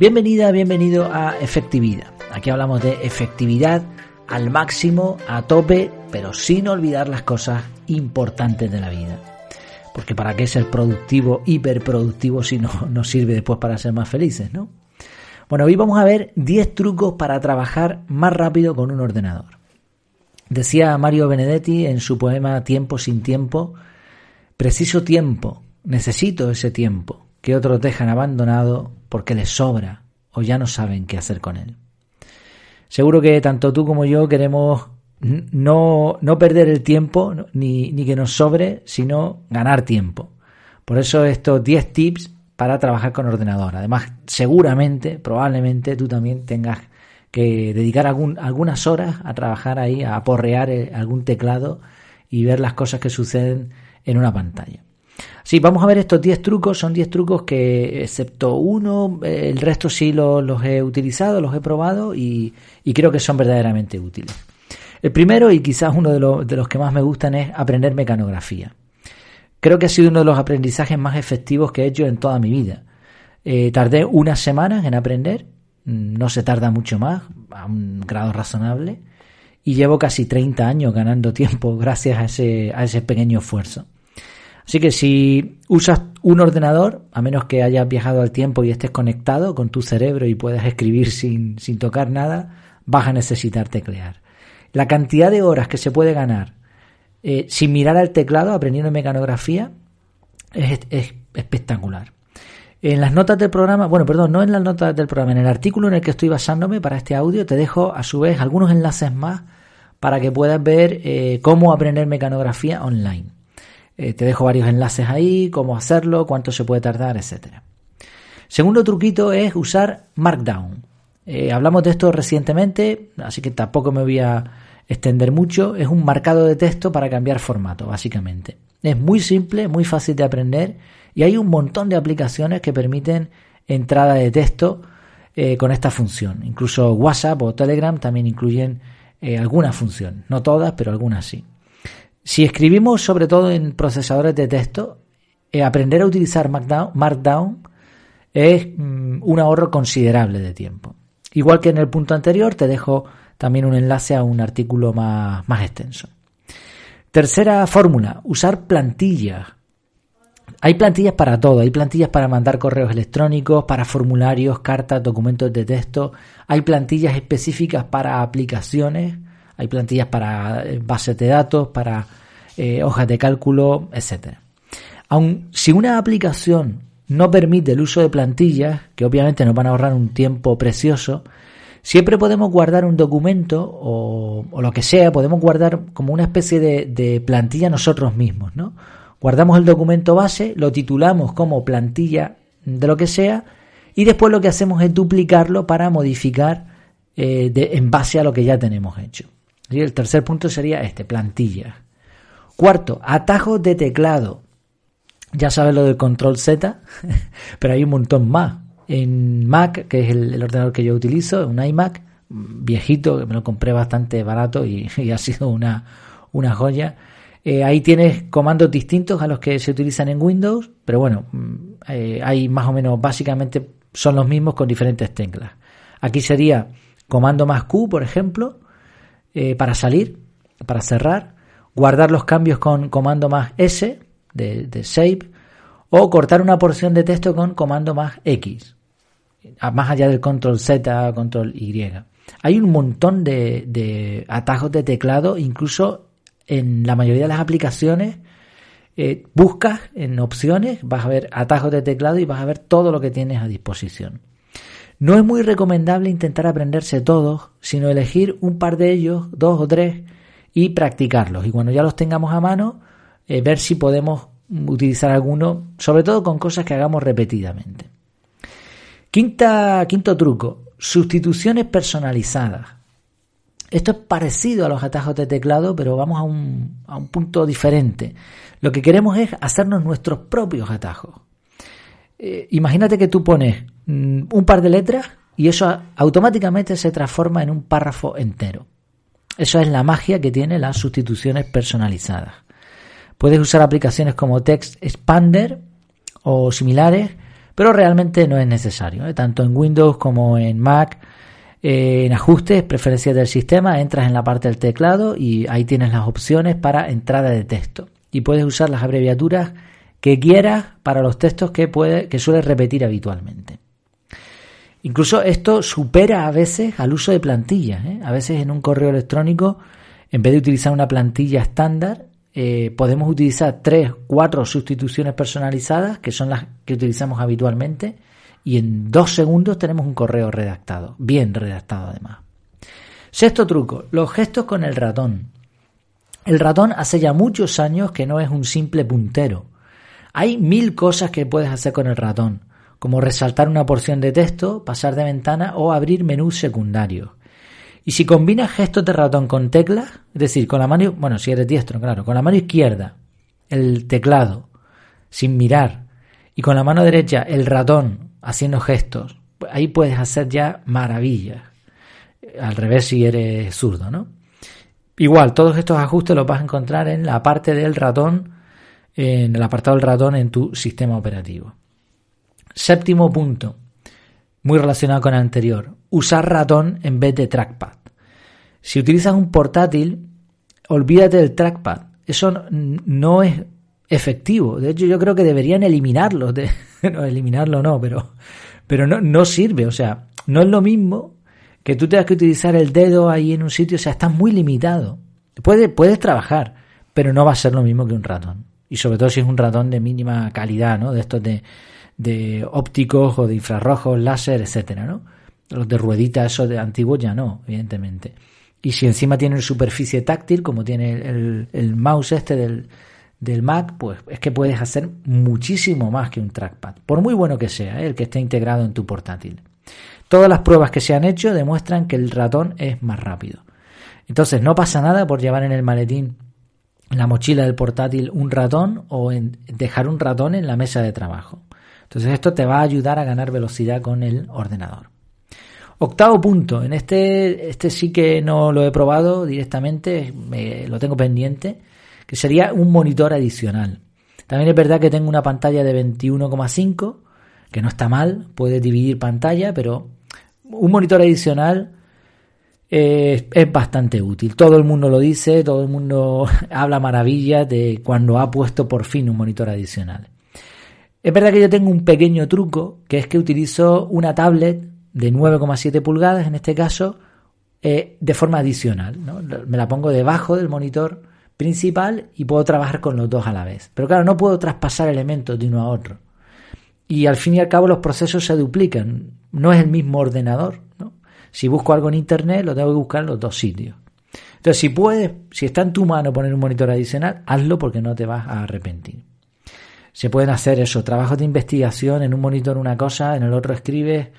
Bienvenida, bienvenido a Efectividad. Aquí hablamos de efectividad al máximo, a tope, pero sin olvidar las cosas importantes de la vida. Porque ¿para qué ser productivo, hiperproductivo si no nos sirve después para ser más felices, ¿no? Bueno, hoy vamos a ver 10 trucos para trabajar más rápido con un ordenador. Decía Mario Benedetti en su poema Tiempo sin tiempo: preciso tiempo, necesito ese tiempo que otros dejan abandonado porque les sobra o ya no saben qué hacer con él. Seguro que tanto tú como yo queremos no perder el tiempo ni que nos sobre, sino ganar tiempo. Por eso estos 10 tips para trabajar con ordenador. Además, seguramente, probablemente tú también tengas que dedicar algunas horas a trabajar ahí, a aporrear algún teclado y ver las cosas que suceden en una pantalla. Sí, vamos a ver estos 10 trucos. Son 10 trucos que, excepto uno, el resto sí los he utilizado, los he probado y creo que son verdaderamente útiles. El primero, y quizás uno de los que más me gustan, es aprender mecanografía. Creo que ha sido uno de los aprendizajes más efectivos que he hecho en toda mi vida. Tardé unas semanas en aprender, no se tarda mucho más, a un grado razonable, y llevo casi 30 años ganando tiempo gracias a ese pequeño esfuerzo. Así que si usas un ordenador, a menos que hayas viajado al tiempo y estés conectado con tu cerebro y puedas escribir sin tocar nada, vas a necesitar teclear. La cantidad de horas que se puede ganar sin mirar al teclado aprendiendo mecanografía es espectacular. En las notas del programa, no en las notas del programa, en el artículo en el que estoy basándome para este audio, te dejo a su vez algunos enlaces más para que puedas ver cómo aprender mecanografía online. Te dejo varios enlaces ahí, cómo hacerlo, cuánto se puede tardar, etcétera. Segundo truquito es usar Markdown. Hablamos de esto recientemente, así que tampoco me voy a extender mucho. Es un marcado de texto para cambiar formato, básicamente. Es muy simple, muy fácil de aprender y hay un montón de aplicaciones que permiten entrada de texto con esta función. Incluso WhatsApp o Telegram también incluyen alguna función. No todas, pero algunas sí. Si escribimos sobre todo en procesadores de texto, aprender a utilizar Markdown es un ahorro considerable de tiempo. Igual que en el punto anterior, te dejo también un enlace a un artículo más extenso. Tercera fórmula, usar plantillas. Hay plantillas para todo, hay plantillas para mandar correos electrónicos, para formularios, cartas, documentos de texto. Hay plantillas específicas para aplicaciones, hay plantillas para bases de datos, para hojas de cálculo, etc. Aun si una aplicación no permite el uso de plantillas, que obviamente nos van a ahorrar un tiempo precioso, siempre podemos guardar un documento o lo que sea, podemos guardar como una especie de plantilla nosotros mismos, ¿no? Guardamos el documento base, lo titulamos como plantilla de lo que sea y después lo que hacemos es duplicarlo para modificar en base a lo que ya tenemos hecho. Y el tercer punto sería plantillas. Cuarto, atajos de teclado. Ya sabes lo del control Z, pero hay un montón más. En Mac, que es el ordenador que yo utilizo, un iMac viejito, que me lo compré bastante barato y ha sido una joya. Ahí tienes comandos distintos a los que se utilizan en Windows, pero bueno, hay más o menos, básicamente son los mismos con diferentes teclas. Aquí sería comando más Q, por ejemplo, para salir, para cerrar, guardar los cambios con comando más S de save o cortar una porción de texto con comando más X, más allá del control Z, control Y. Hay un montón de atajos de teclado, incluso en la mayoría de las aplicaciones buscas en opciones, vas a ver atajos de teclado y vas a ver todo lo que tienes a disposición. No es muy recomendable intentar aprenderse todos, sino elegir un par de ellos, 2 o 3, y practicarlos. Y cuando ya los tengamos a mano, ver si podemos utilizar alguno, sobre todo con cosas que hagamos repetidamente. Quinto truco, sustituciones personalizadas. Esto es parecido a los atajos de teclado, pero vamos a un punto diferente. Lo que queremos es hacernos nuestros propios atajos. Imagínate que tú pones un par de letras y eso automáticamente se transforma en un párrafo entero. Eso es la magia que tienen las sustituciones personalizadas. Puedes usar aplicaciones como Text Expander o similares pero realmente no es necesario, tanto en Windows como en Mac. En ajustes, preferencias del sistema, entras en la parte del teclado y ahí tienes las opciones para entrada de texto y puedes usar las abreviaturas que quieras para los textos que sueles repetir habitualmente. Incluso esto supera a veces al uso de plantillas, A veces en un correo electrónico, en vez de utilizar una plantilla estándar, podemos utilizar 3, 4 sustituciones personalizadas, que son las que utilizamos habitualmente, y en 2 segundos tenemos un correo redactado, bien redactado además. Sexto truco, los gestos con el ratón. El ratón hace ya muchos años que no es un simple puntero. Hay 1000 cosas que puedes hacer con el ratón, como resaltar una porción de texto, pasar de ventana o abrir menús secundarios. Y si combinas gestos de ratón con teclas, es decir, con la mano, bueno, si eres diestro, claro, con la mano izquierda, el teclado, sin mirar, y con la mano derecha, el ratón, haciendo gestos, ahí puedes hacer ya maravillas. Al revés si eres zurdo, ¿no? Igual, todos estos ajustes los vas a encontrar en la parte del ratón, en el apartado del ratón en tu sistema operativo. Séptimo punto, muy relacionado con el anterior, usar ratón en vez de trackpad. Si utilizas un portátil, olvídate del trackpad. Eso no es efectivo. De hecho, yo creo que deberían eliminarlo. No, eliminarlo no, pero no sirve. O sea, no es lo mismo que tú tengas que utilizar el dedo ahí en un sitio. O sea, estás muy limitado. Puedes trabajar, pero no va a ser lo mismo que un ratón. Y sobre todo si es un ratón de mínima calidad, ¿no? De estos de ópticos o de infrarrojos, láser, etcétera, ¿no? Los de ruedita, esos de antiguos ya no, evidentemente. Y si encima tienen superficie táctil, como tiene el mouse del Mac, pues es que puedes hacer muchísimo más que un trackpad, por muy bueno que sea, el que esté integrado en tu portátil. Todas las pruebas que se han hecho demuestran que el ratón es más rápido. Entonces no pasa nada por llevar en el maletín, en la mochila del portátil, un ratón o dejar un ratón en la mesa de trabajo. Entonces esto te va a ayudar a ganar velocidad con el ordenador. Octavo punto, en este sí que no lo he probado directamente, lo tengo pendiente, que sería un monitor adicional. También es verdad que tengo una pantalla de 21,5, que no está mal, puedes dividir pantalla, pero un monitor adicional es bastante útil. Todo el mundo lo dice, todo el mundo habla maravillas de cuando ha puesto por fin un monitor adicional. Es verdad que yo tengo un pequeño truco, que es que utilizo una tablet de 9,7 pulgadas, en este caso, de forma adicional, ¿no? Me la pongo debajo del monitor principal y puedo trabajar con los dos a la vez. Pero claro, no puedo traspasar elementos de uno a otro. Y al fin y al cabo los procesos se duplican. No es el mismo ordenador, ¿no? Si busco algo en internet, lo tengo que buscar en los dos sitios. Entonces, si está en tu mano poner un monitor adicional, hazlo porque no te vas a arrepentir. Se pueden hacer eso, trabajos de investigación, en un monitor una cosa, en el otro escribes,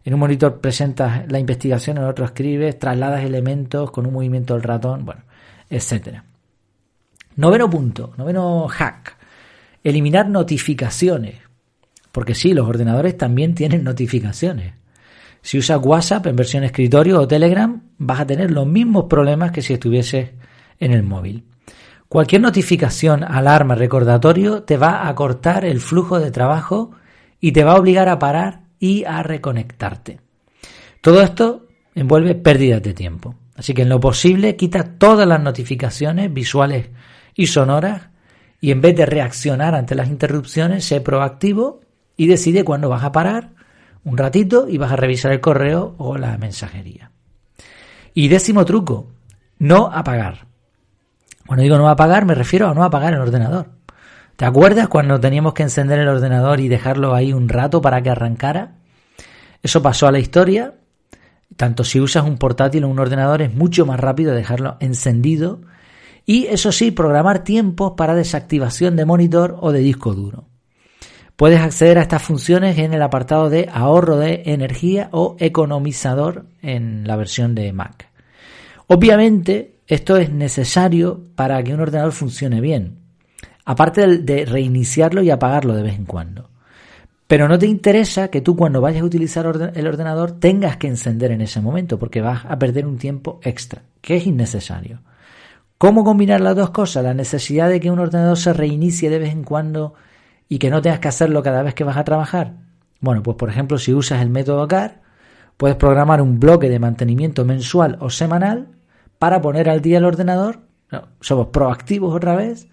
en un monitor presentas la investigación, en el otro escribes, trasladas elementos con un movimiento del ratón, bueno, etcétera. Noveno punto, noveno hack, eliminar notificaciones, porque sí, los ordenadores también tienen notificaciones. Si usas WhatsApp en versión escritorio o Telegram, vas a tener los mismos problemas que si estuvieses en el móvil. Cualquier notificación, alarma, recordatorio te va a cortar el flujo de trabajo y te va a obligar a parar y a reconectarte. Todo esto envuelve pérdidas de tiempo. Así que en lo posible quita todas las notificaciones visuales y sonoras y en vez de reaccionar ante las interrupciones, sé proactivo y decide cuándo vas a parar un ratito y vas a revisar el correo o la mensajería. Y décimo truco, no apagar. Cuando digo no apagar, me refiero a no apagar el ordenador. ¿Te acuerdas cuando teníamos que encender el ordenador y dejarlo ahí un rato para que arrancara? Eso pasó a la historia. Tanto si usas un portátil o un ordenador es mucho más rápido dejarlo encendido. Y eso sí, programar tiempos para desactivación de monitor o de disco duro. Puedes acceder a estas funciones en el apartado de ahorro de energía o economizador en la versión de Mac. Obviamente, esto es necesario para que un ordenador funcione bien, aparte de reiniciarlo y apagarlo de vez en cuando. Pero no te interesa que tú cuando vayas a utilizar el ordenador tengas que encender en ese momento, porque vas a perder un tiempo extra, que es innecesario. ¿Cómo combinar las dos cosas? La necesidad de que un ordenador se reinicie de vez en cuando y que no tengas que hacerlo cada vez que vas a trabajar. Bueno, pues por ejemplo, si usas el método CAR, puedes programar un bloque de mantenimiento mensual o semanal para poner al día el ordenador. Somos proactivos otra vez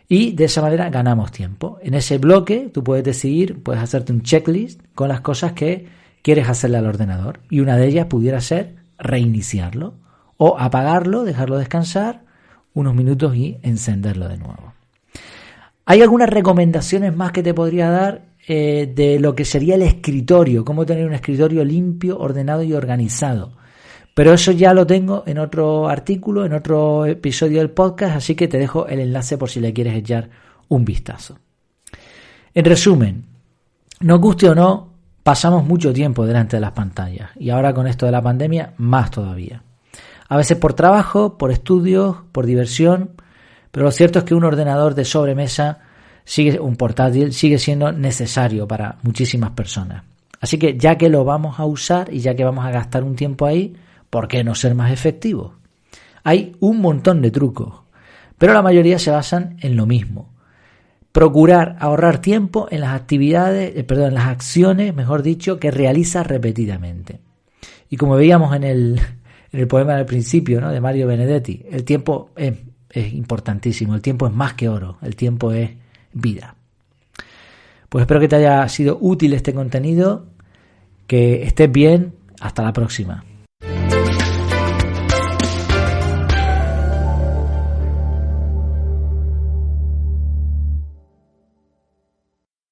y de esa manera ganamos tiempo. En ese bloque tú puedes decidir, puedes hacerte un checklist con las cosas que quieres hacerle al ordenador y una de ellas pudiera ser reiniciarlo o apagarlo, dejarlo descansar unos minutos y encenderlo de nuevo. Hay algunas recomendaciones más que te podría dar de lo que sería el escritorio, cómo tener un escritorio limpio, ordenado y organizado. Pero eso ya lo tengo en otro artículo, en otro episodio del podcast, así que te dejo el enlace por si le quieres echar un vistazo. En resumen, nos guste o no, pasamos mucho tiempo delante de las pantallas y ahora con esto de la pandemia más todavía. A veces por trabajo, por estudios, por diversión, pero lo cierto es que un ordenador de sobremesa, un portátil, sigue siendo necesario para muchísimas personas. Así que ya que lo vamos a usar y ya que vamos a gastar un tiempo ahí, ¿por qué no ser más efectivos? Hay un montón de trucos, pero la mayoría se basan en lo mismo. Procurar ahorrar tiempo en las en las acciones, mejor dicho, que realizas repetidamente. Y como veíamos en el poema del principio, ¿no?, de Mario Benedetti, el tiempo es importantísimo, el tiempo es más que oro, el tiempo es vida. Pues espero que te haya sido útil este contenido, que estés bien, hasta la próxima.